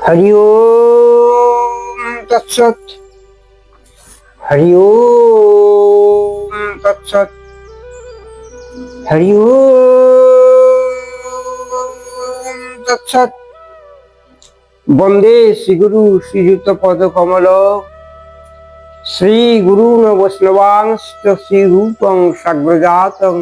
हरि ओम तत्सत। हरि ओम तत्सत। हरि ओम तत्सत। वंदे श्री गुरु श्रीयुत पद कमल श्री गुरु वैष्णवांश्च श्री रूपं साग्रजातं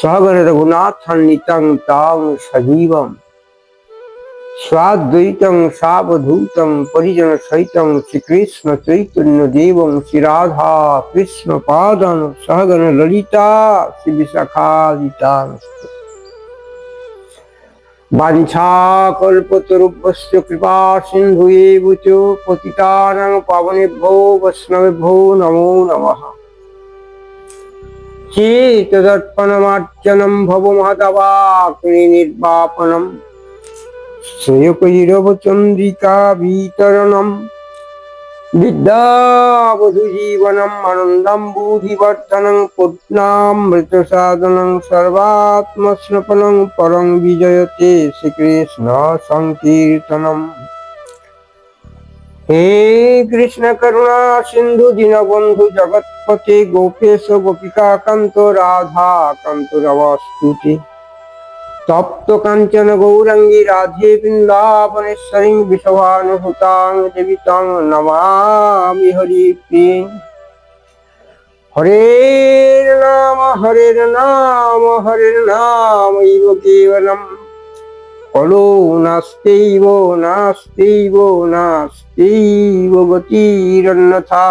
सहगण रघुनाथान्वितं तं सजीवम् स्वाद्वैतं सावधूतं परिजन सहितं श्रीकृष्ण चैतन्य देवं श्री राधा कृष्ण पादं सहगण ललिता श्री विशाखादितांश्च वाञ्छाकल्पतरुभ्यश्च कृपा सिन्धुएव च पतितानां पावनेभ्यो वैष्णवेभ्यो नमो नमः। चेतदर्पणमार्चनं भवमहदावाक्नि निर्वापनं श्रेयकैरवचन्द्रिका वितरणं विद्यावधूजीवनम् आनन्दं बुद्धिवर्धनं पूर्णामृतसाधनं सर्वात्मस्नपनं परं विजयते श्रीकृष्ण संकीर्तनम्। हे कृष्ण करुणा सिंधु दीनबंधु जगत्पते गोपेश गोपिका कांत राधा कांत नमस्तुते। तप्त कांचन गौरंगी राधे वृंदावनेश्वरीं विषभानुसुतां देवीतां नमामि हरिप्रिये। हरे नाम इव केवलम् कलो नास्त्यैव नास्त्यैव नास्त्यैव गतिरन्यथा।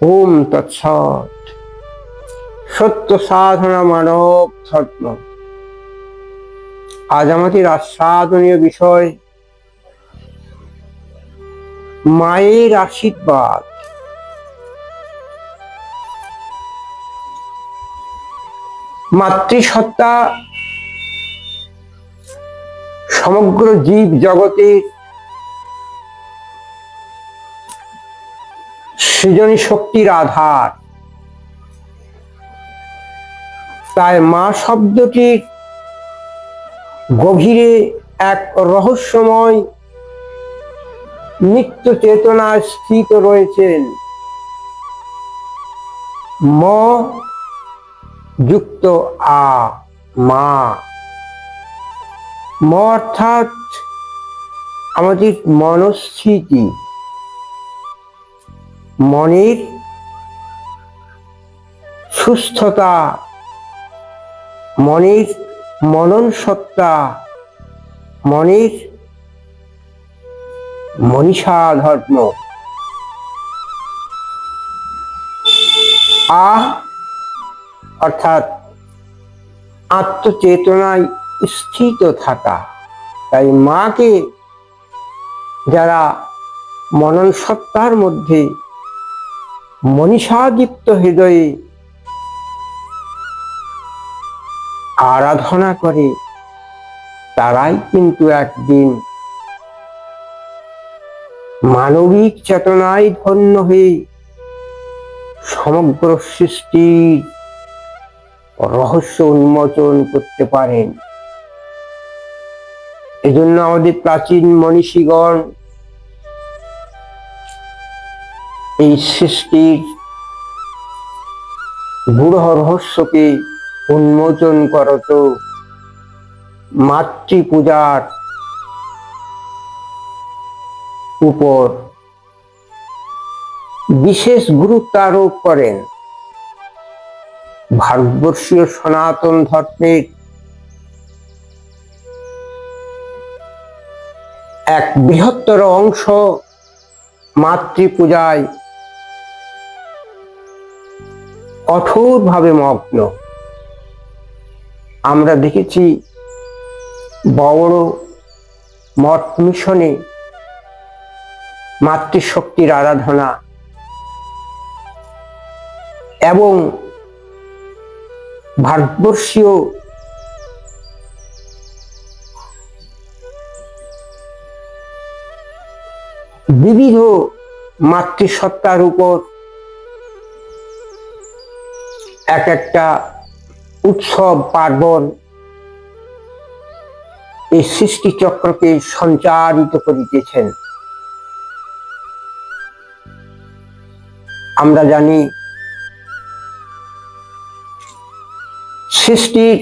ओम तत्सत्। সত্য সাধনা মানব ধর্ম। আজ আমাদের আস্বাদনীয় বিষয় মায়ের আশীর্বাদ। মাতৃসত্তা সমগ্র জীব জগতের সৃজনী শক্তির আধার। তাই মা শব্দটির গভীরে এক রহস্যময় নিত্য চেতনায় স্থিত রয়েছেন। ম যুক্ত আ, মা। ম অর্থাৎ আমাদের মনস্থিতি, মনের সুস্থতা, মনের মনন সত্তা, মনের মনীষা ধর্ম। আ অর্থাৎ আত্মচেতনায় স্থিত থাকা। তাই মাকে যারা মনন সত্তার মধ্যে মনীষাদীপ্ত হৃদয়ে আরাধনা করে তারাই কিন্তু একদিন মানবিক চেতনায় ধন্য হয়ে সমগ্র সৃষ্টির রহস্য উন্মোচন করতে পারেন। এজন্য আমাদের প্রাচীন মনীষীগণ এই সৃষ্টির গূঢ় রহস্যকে উন্মোচন করত মাতৃপূজার উপর বিশেষ গুরুত্ব আরোপ করেন। ভারতবর্ষীয় সনাতন ধর্মের এক বৃহত্তর অংশ মাতৃপূজায় কঠোরভাবে মগ্ন। আমরা দেখেছি বড় মঠ মিশনে মাতৃশক্তির আরাধনা এবং ভারতবর্ষীয় বিবিধ মাতৃসত্তার উপর এক একটা উৎসব পার্বণ এই সৃষ্টি চক্রকে সঞ্চারিত করিতেছেন। আমরা জানি সৃষ্টির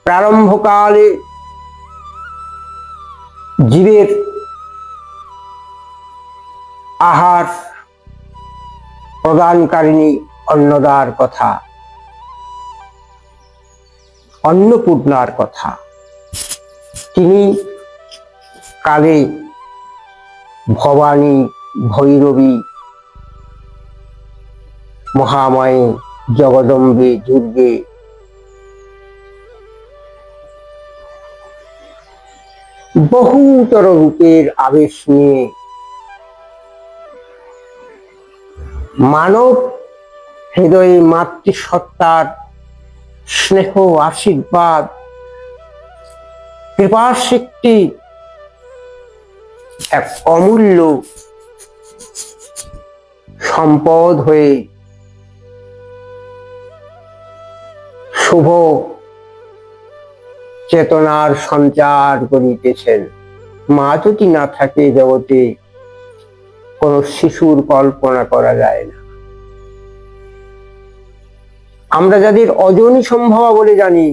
প্রারম্ভকালে জীবের আহার প্রদানকারিণী অন্নদার কথা, অন্নপূর্ণার কথা। তিনি কালে ভবানী, ভৈরবী, মহামায়ী, জগদম্বে, দুর্গে বহুতর রূপের আবেশ নিয়ে মানব হৃদয়ে মাতৃসত্তার স্নেহ, আশীর্বাদ, কৃপাশক্তি এক অমূল্য সম্পদ হয়ে শুভ চেতনার সঞ্চার করিতেছেন। মা যদি না থাকে জগতে, কোন শিশুর কল্পনা করা যায় না। আমরা যাদের অজনী সম্ভবা বলে জানি,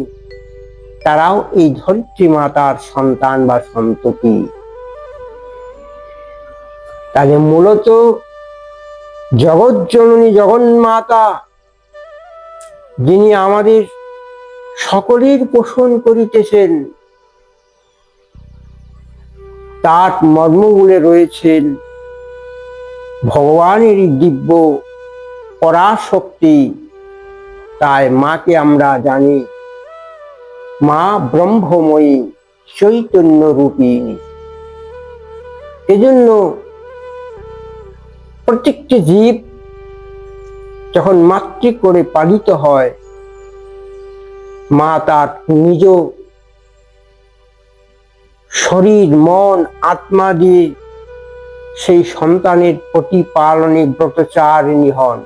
তারাও এই ধরিত্রী মাতার সন্তান বা সন্ততি। তাদের মূলত জগৎ জননী জগন্মাতা, যিনি আমাদের সকলের পোষণ করিতেছেন, তার মর্মমূলে রয়েছেন ভগবানের দিব্য পরাশক্তি। তাই মাকে আমরা জানি মা ব্রহ্মময়ী, চৈতন্য রূপিণী। এজন্য প্রত্যেকটি জীব যখন মাতৃ করে পালিত হয়, মা তার নিজ শরীর, মন, আত্মা দিয়ে সেই সন্তানের প্রতিপালনে ব্রতচারিণী হন।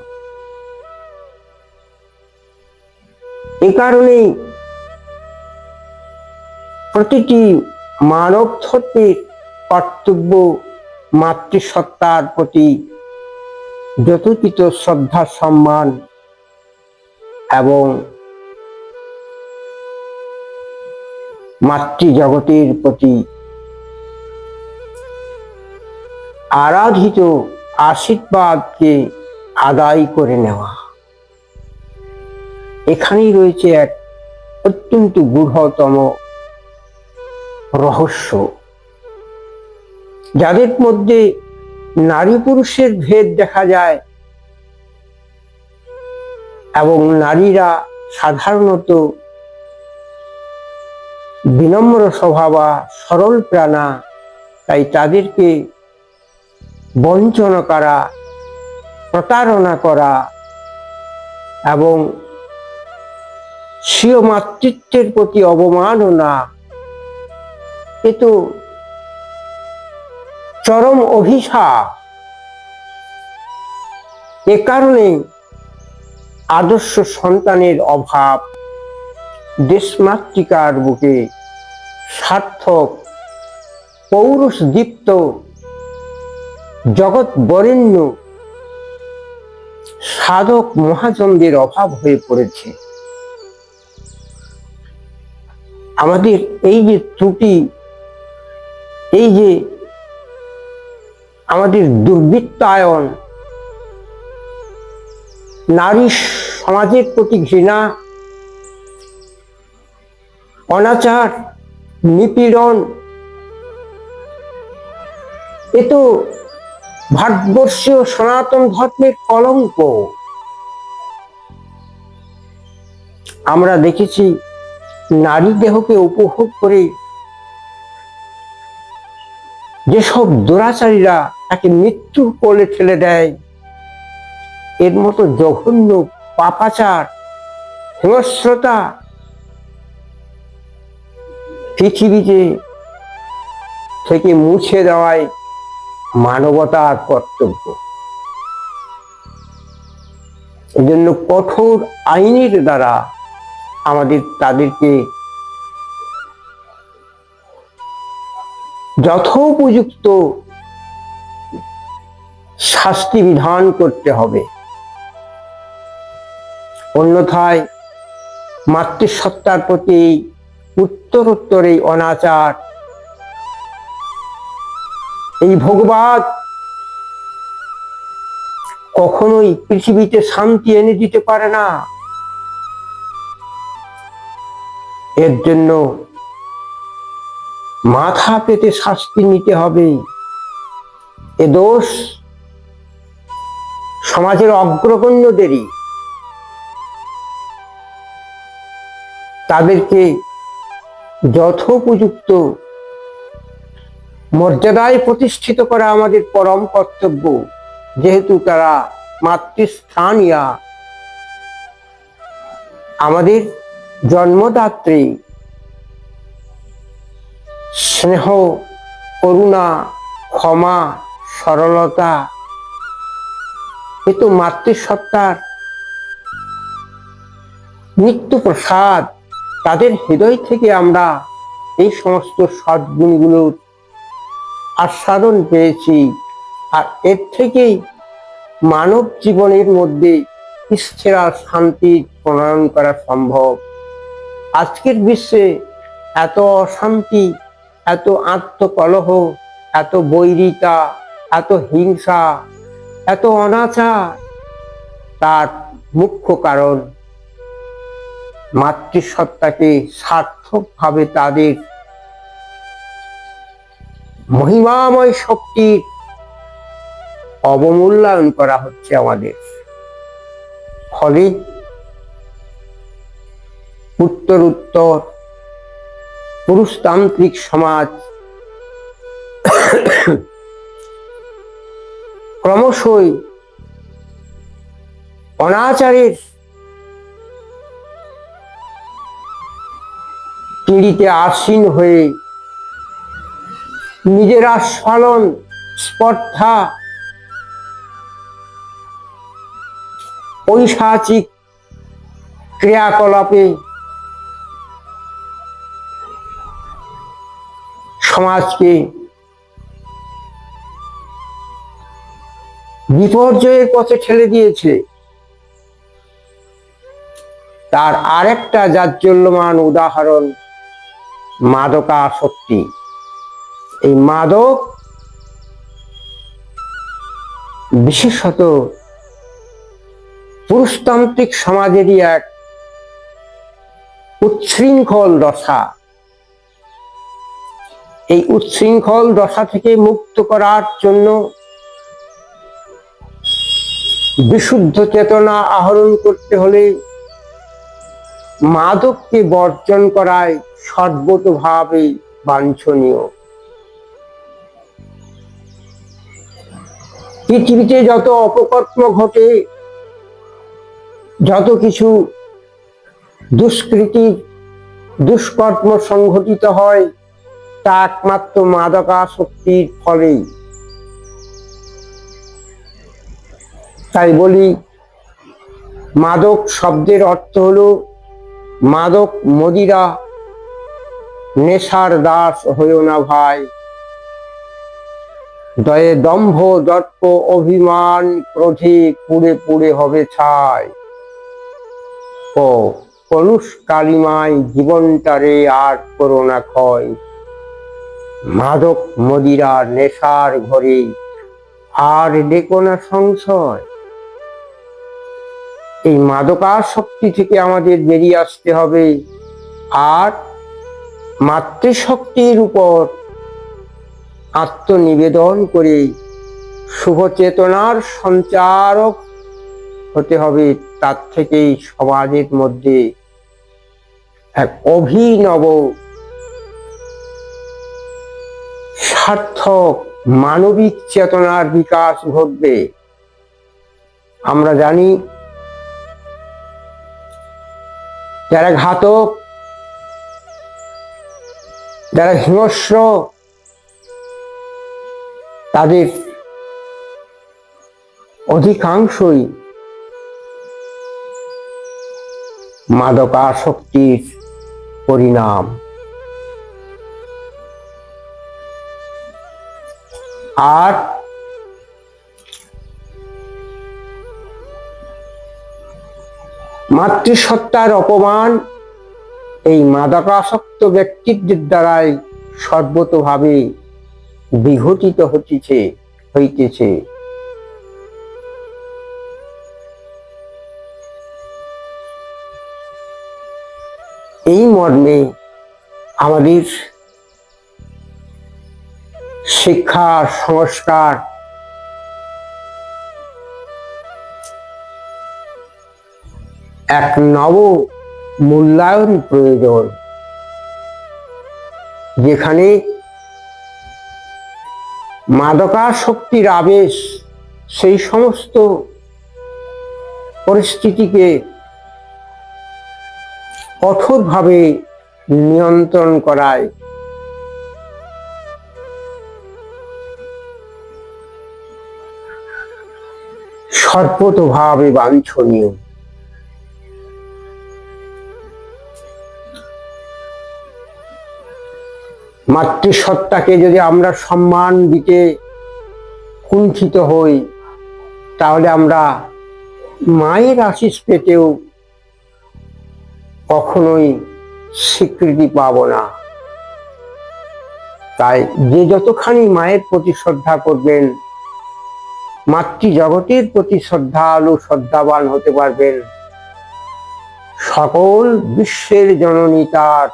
এ কারণেই প্রতিটি মানব ধর্মের কর্তব্য মাতৃসত্তার প্রতি যথোচিত শ্রদ্ধা, সম্মান এবং মাতৃজগতের প্রতি আরাধিত আশীর্বাদকে আদায় করে নেওয়া। এখানেই রয়েছে এক অত্যন্ত গূঢ়তম রহস্য, যাদের মধ্যে নারী পুরুষের ভেদ দেখা যায় এবং নারীরা সাধারণত বিনম্র স্বভাবা, সরল প্রাণা। তাই তাদেরকে বঞ্চনা করা, প্রতারণা করা এবং স্বীয় মাতৃত্বের প্রতি অবমাননা, এ তো চরম অভিশাপ। এ কারণে আদর্শ সন্তানের অভাব দেশমাতৃকার বুকে সার্থক, পৌরুষ দীপ্ত, জগৎ বরেণ্য সাধক মহাজনদের অভাব হয়ে পড়েছে। আমাদের এই যে ত্রুটি, এই যে আমাদের দুর্বৃত্তায়ন, নারী সমাজের প্রতি ঘৃণা, অনাচার, নিপীড়ন, এ তো ভারতবর্ষীয় সনাতন ধর্মের কলঙ্ক। আমরা দেখেছি নারী দেহকে উপভোগ করে যেসব দুরাচারীরা তাকে মৃত্যুর কোলে ঠেলে দেয়, এর মতো জঘন্য পাপাচার, হিংস্রতা পৃথিবীতে থেকে মুছে দেওয়াই মানবতার কর্তব্য। এজন্য কঠোর আইনের দ্বারা আমাদের তাদেরকে যথোপযুক্ত শাস্তি বিধান করতে হবে। অন্যথায় মাতৃসত্তার প্রতি উত্তরোত্তর এই অনাচার, এই ভোগবাদ কখনোই পৃথিবীতে শান্তি এনে দিতে পারে না। এর জন্য মাথা পেতে শাস্তি নিতে হবে। এ দোষ সমাজের অগ্রগণ্যদেরই। তাদেরকে যথোপযুক্ত মর্যাদায় প্রতিষ্ঠিত করা আমাদের পরম কর্তব্য, যেহেতু তারা মাতৃস্থানীয়া, আমাদের জন্মদাত্রী। স্নেহ, করুণা, ক্ষমা, সরলতা এ তো মাতৃসত্তার নিত্য প্রসাদ। তাদের হৃদয় থেকে আমরা এই সমস্ত সদ্গুণগুলোর আস্বাদন পেয়েছি, আর এর থেকেই মানব জীবনের মধ্যে স্থির শান্তি প্রণয়ন করা সম্ভব। আজকের বিশ্বে এত অশান্তি, এত আত্মকলহ, এত বৈরিতা, এত হিংসা, এত অনাচার, তার মুখ্য কারণ মাতৃসত্তাকে সার্থকভাবে তাদের মহিমাময় শক্তির অবমূল্যায়ন করা হচ্ছে আমাদের। ফলে উত্তর পুরুষতান্ত্রিক সমাজ ক্রমশই অনাচারের পিঁড়িতে আসীন হয়ে নিজের আস্ফালন, স্পর্ধা, পৈশাচিক ক্রিয়াকলাপে সমাজকে বিপর্যয়ের পথে ঠেলে দিয়েছে। তার আরেকটা জাজ্জল্যমান উদাহরণ মাদকাসক্তি। এই মাদক বিশেষত পুরুষতান্ত্রিক সমাজেরই এক উচ্ছৃঙ্খল দশা। এই উচ্ছৃঙ্খল দশা থেকে মুক্ত করার জন্য বিশুদ্ধ চেতনা আহরণ করতে হলে মাদককে বর্জন করায় সর্বতোভাবে বাঞ্ছনীয়। পৃথিবীতে যত অপকর্ম ঘটে, যত কিছু দুষ্কৃতি, দুষ্কর্ম সংঘটিত হয়, তা একমাত্র মাদকাসক্তির ফলেই। তাই বলি, মাদক শব্দের অর্থ হলো মাদক মদিরা। নেশার দাস হইও না ভাই, দয়ে দম্ভ, দর্প, অভিমান, ক্রোধে পুড়ে পুড়ে হবে ছাই। ও কলুষ কালিমায় জীবনটারে আর করো না ক্ষয়। মাদক মদিরা নেশার ঘরে আর ডেকো না সংশয়। এই মাদকাসক্তি থেকে আমাদের বেরিয়ে আসতে হবে, আর মাতৃশক্তির উপর আত্মনিবেদন করে শুভ চেতনার সঞ্চারক হতে হবে। তার থেকেই সমাজের মধ্যে এক অভিনব সার্থক মানবিক চেতনার বিকাশ ঘটবে। আমরা জানি যারা ঘাতক, যারা হিংস্র, তাদের অধিকাংশই মাদকাসক্তির পরিণাম। আর মাতৃসত্তার অপমান এই মাদকাসক্ত ব্যক্তিদের দ্বারাই সর্বতোভাবে বিঘটিত হইতেছে। এই মর্মে আমাদের শিক্ষা সংস্কার এক নব মূল্যায়ন প্রয়োজন, যেখানে মাদকাসক্তির আবেশ সেই সমস্ত পরিস্থিতিকে কঠোরভাবে নিয়ন্ত্রণ করায় সর্বতোভাবে বাঞ্ছনীয়। মাতৃসত্তাকে যদি আমরা সম্মান দিতে কুণ্ঠিত হই, তাহলে আমরা মায়ের আশীষ পেতেও কখনোই স্বীকৃতি পাব না। তাই যে যতখানি মায়ের প্রতি শ্রদ্ধা করবেন, মাতৃজগতের প্রতি শ্রদ্ধালু শ্রদ্ধাবান হতে পারবেন, সকল বিশ্বের জননী তার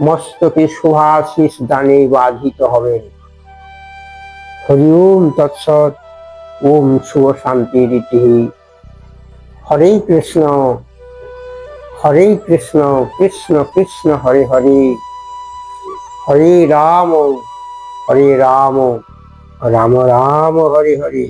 মস্তকে শুভাশিস দানে বাধিত হবেন। হরি ওম তৎসৎ। ওম শুভ শান্তি রীতি। হরে কৃষ্ণ হরে কৃষ্ণ কৃষ্ণ কৃষ্ণ হরে হরে, হরে রাম রাম রাম হরে হরে।